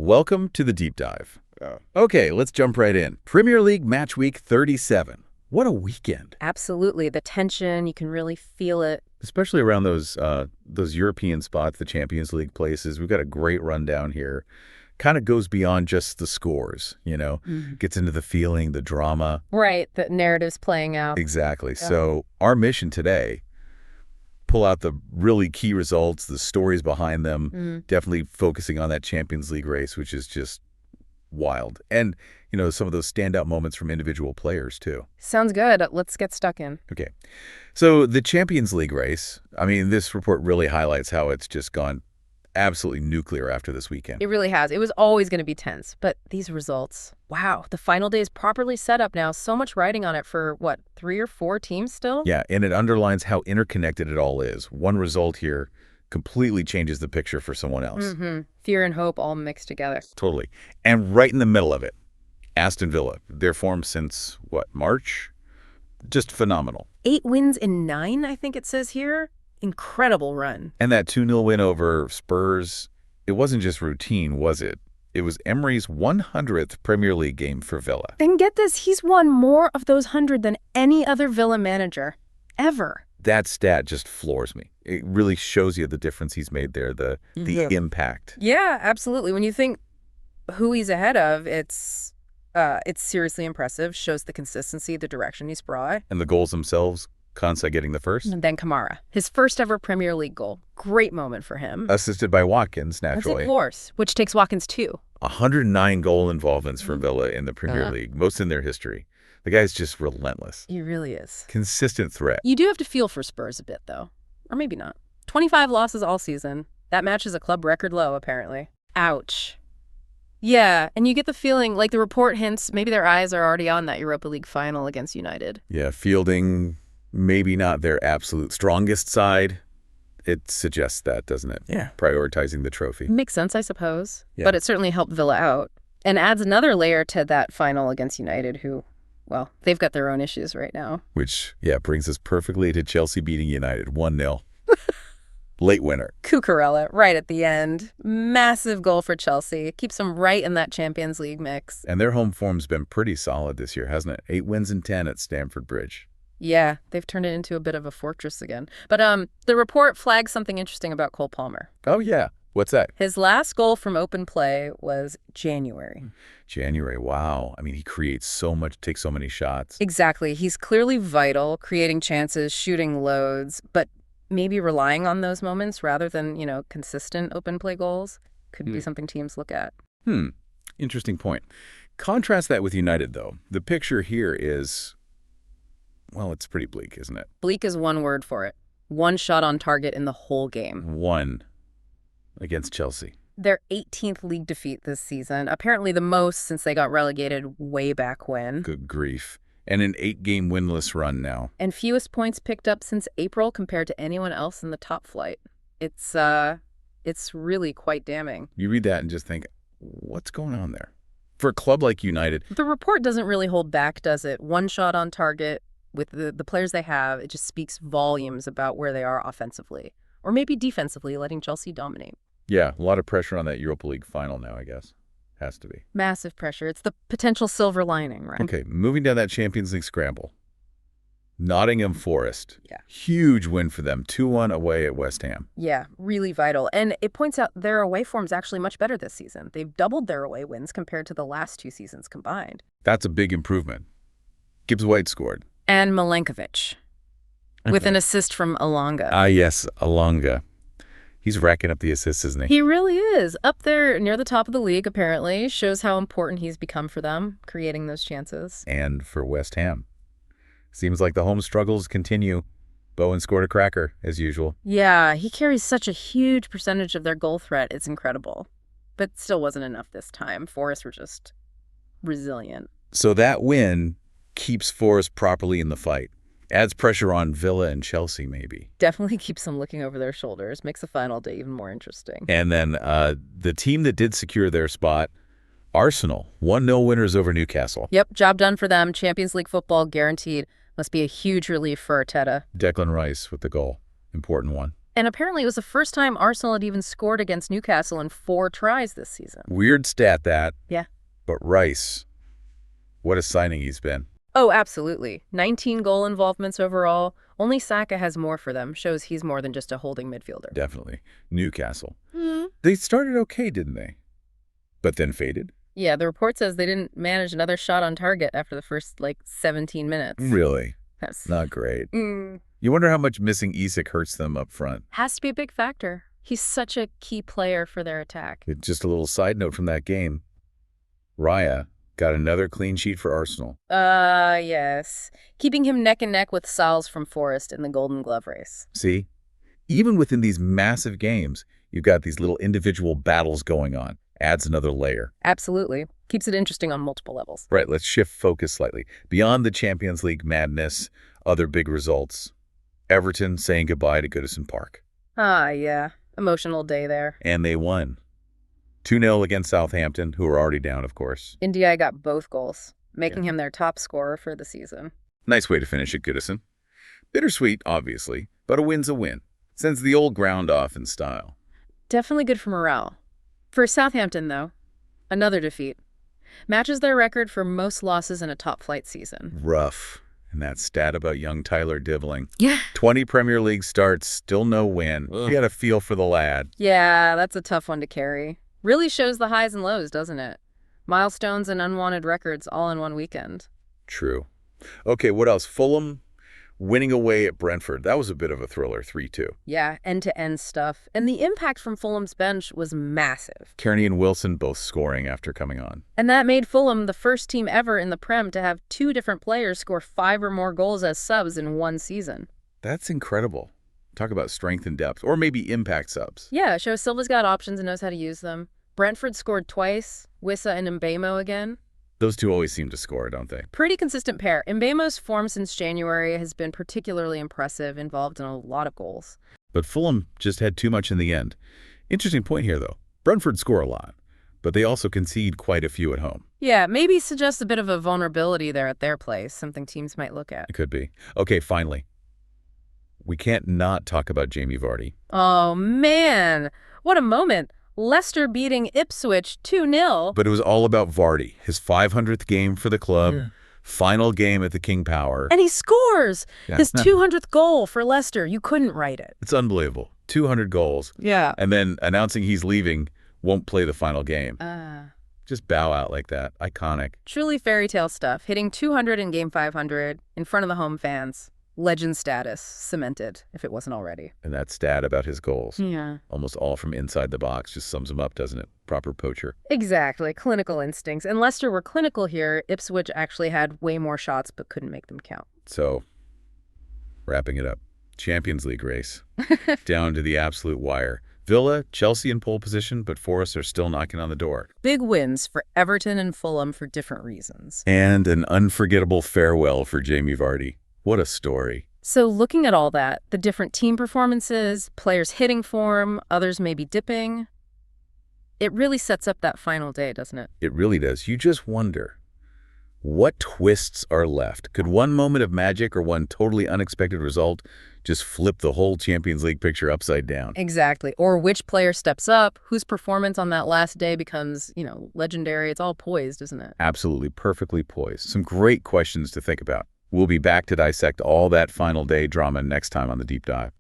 welcome to the deep dive. Okay, let's jump right in. Premier League match week 37. What a weekend. Absolutely. The tension, you can really feel it. Especially around those European spots, the Champions League places. We've got a great rundown here. Kind of goes beyond just the scores, Gets into the feeling, the drama. Right, the narrative's playing out. Exactly. Yeah. So our mission today, pull out the really key results, the stories behind them, definitely focusing on that Champions League race, which is just wild. And, some of those standout moments from individual players, too. Sounds good. Let's get stuck in. Okay. So the Champions League race, this report really highlights how it's just gone absolutely nuclear after this weekend. It really has. It was always going to be tense. But these results, wow. The final day is properly set up now. So much riding on it for, 3 or 4 teams still? Yeah, and it underlines how interconnected it all is. One result here completely changes the picture for someone else. Fear and hope all mixed together. Totally. And right in the middle of it, Aston Villa. Their form since, March? Just phenomenal. 8 wins in 9, I think it says here. Incredible run. And that 2-0 win over Spurs, it wasn't just routine, was it? It was Emery's 100th Premier League game for Villa. And get this, he's won more of those 100 than any other Villa manager ever. That stat just floors me. It really shows you the difference he's made there, the impact. Yeah, absolutely. When you think who he's ahead of, it's seriously impressive. Shows the consistency, the direction he's brought. And the goals themselves, Konsa getting the first. And then Kamara, his first ever Premier League goal. Great moment for him. Assisted by Watkins, naturally. That's of course, which takes Watkins too. 109 goal involvements for Villa in the Premier League, most in their history. The guy's just relentless. He really is. Consistent threat. You do have to feel for Spurs a bit, though. Or maybe not. 25 losses all season. That matches a club record low, apparently. Ouch. Yeah, and you get the feeling, like the report hints, maybe their eyes are already on that Europa League final against United. Yeah, fielding, maybe not their absolute strongest side. It suggests that, doesn't it? Yeah. Prioritizing the trophy. Makes sense, I suppose. Yeah. But it certainly helped Villa out. And adds another layer to that final against United, who, they've got their own issues right now. Which, brings us perfectly to Chelsea beating United 1-0. Late winner. Cucurella, right at the end. Massive goal for Chelsea. Keeps them right in that Champions League mix. And their home form's been pretty solid this year, hasn't it? 8 wins in 10 at Stamford Bridge. Yeah, they've turned it into a bit of a fortress again. But the report flags something interesting about Cole Palmer. Oh, yeah. What's that? His last goal from open play was January. January, wow. He creates so much, takes so many shots. Exactly. He's clearly vital, creating chances, shooting loads, but maybe relying on those moments rather than, consistent open play goals could be something teams look at. Interesting point. Contrast that with United, though. The picture here is, it's pretty bleak, isn't it? Bleak is one word for it. 1 shot on target in the whole game. 1 against Chelsea. Their 18th league defeat this season, apparently the most since they got relegated way back when. Good grief. And an 8-game winless run now. And fewest points picked up since April compared to anyone else in the top flight. It's really quite damning. You read that and just think, what's going on there? For a club like United. The report doesn't really hold back, does it? 1 shot on target with the players they have. It just speaks volumes about where they are offensively. Or maybe defensively, letting Chelsea dominate. Yeah, a lot of pressure on that Europa League final now, I guess. Has to be. Massive pressure. It's the potential silver lining, right? Okay, moving down that Champions League scramble. Nottingham Forest. Yeah. Huge win for them. 2-1 away at West Ham. Yeah, really vital. And it points out their away form's actually much better this season. They've doubled their away wins compared to the last 2 seasons combined. That's a big improvement. Gibbs White scored. And Milenkovic. With an assist from Alonga. Ah, yes, Alonga. He's racking up the assists, isn't he? He really is. Up there near the top of the league, apparently. Shows how important he's become for them, creating those chances. And for West Ham. Seems like the home struggles continue. Bowen scored a cracker, as usual. Yeah, he carries such a huge percentage of their goal threat. It's incredible. But still wasn't enough this time. Forest were just resilient. So that win keeps Forest properly in the fight. Adds pressure on Villa and Chelsea, maybe. Definitely keeps them looking over their shoulders. Makes the final day even more interesting. And then the team that did secure their spot, Arsenal, 1-0 winners over Newcastle. Yep, job done for them. Champions League football guaranteed. Must be a huge relief for Arteta. Declan Rice with the goal. Important one. And apparently it was the first time Arsenal had even scored against Newcastle in 4 tries this season. Weird stat that. Yeah. But Rice, what a signing he's been. Oh, absolutely. 19 goal involvements overall. Only Saka has more for them. Shows he's more than just a holding midfielder. Definitely. Newcastle. They started okay, didn't they? But then faded? Yeah, the report says they didn't manage another shot on target after the first, 17 minutes. Really? That's Not great. You wonder how much missing Isak hurts them up front. has to be a big factor. He's such a key player for their attack. Just a little side note from that game. Raya got another clean sheet for Arsenal. Yes. Keeping him neck and neck with Sals from Forest in the Golden Glove race. See? Even within these massive games, you've got these little individual battles going on. Adds another layer. Absolutely. Keeps it interesting on multiple levels. Right, let's shift focus slightly. Beyond the Champions League madness, other big results. Everton saying goodbye to Goodison Park. Yeah. Emotional day there. And they won. 2-0 against Southampton, who were already down, of course. Ndiaye got both goals, making him their top scorer for the season. Nice way to finish at Goodison. Bittersweet, obviously, but a win's a win. Sends the old ground off in style. Definitely good for morale. For Southampton, though, another defeat. Matches their record for most losses in a top-flight season. Rough. And that stat about young Tyler Dibbling. Yeah. 20 Premier League starts, still no win. You got a feel for the lad. Yeah, that's a tough one to carry. Really shows the highs and lows, doesn't it? Milestones and unwanted records all in one weekend. True. Okay, what else? Fulham winning away at Brentford. That was a bit of a thriller, 3-2. Yeah, end-to-end stuff. And the impact from Fulham's bench was massive. Kearney and Wilson both scoring after coming on. And that made Fulham the first team ever in the Prem to have 2 different players score 5 or more goals as subs in one season. That's incredible. Talk about strength and depth, or maybe impact subs. Yeah, it shows Silva's got options and knows how to use them. Brentford scored twice, Wissa and Mbemo again. Those two always seem to score, don't they? Pretty consistent pair. Mbemo's form since January has been particularly impressive, involved in a lot of goals. But Fulham just had too much in the end. Interesting point here, though. Brentford score a lot, but they also concede quite a few at home. Yeah, maybe suggests a bit of a vulnerability there at their place, something teams might look at. It could be. Okay, finally. We can't not talk about Jamie Vardy. Oh, man. What a moment. Leicester beating Ipswich 2-0. But it was all about Vardy, his 500th game for the club, final game at the King Power. And he scores! Yeah. His 200th goal for Leicester. You couldn't write it. It's unbelievable. 200 goals. Yeah. And then announcing he's leaving, won't play the final game. Just bow out like that. Iconic. Truly fairy tale stuff. Hitting 200 in game 500 in front of the home fans. Legend status cemented, if it wasn't already. And that stat about his goals. Yeah. Almost all from inside the box just sums him up, doesn't it? Proper poacher. Exactly. Clinical instincts. And Leicester were clinical here. Ipswich actually had way more shots but couldn't make them count. So, wrapping it up. Champions League race. Down to the absolute wire. Villa, Chelsea in pole position, but Forest are still knocking on the door. Big wins for Everton and Fulham for different reasons. And an unforgettable farewell for Jamie Vardy. What a story. So looking at all that, the different team performances, players hitting form, others maybe dipping, it really sets up that final day, doesn't it? It really does. You just wonder, what twists are left? Could one moment of magic or one totally unexpected result just flip the whole Champions League picture upside down? Exactly. Or which player steps up, whose performance on that last day becomes, legendary. It's all poised, isn't it? Absolutely, perfectly poised. Some great questions to think about. We'll be back to dissect all that final day drama next time on The Deep Dive.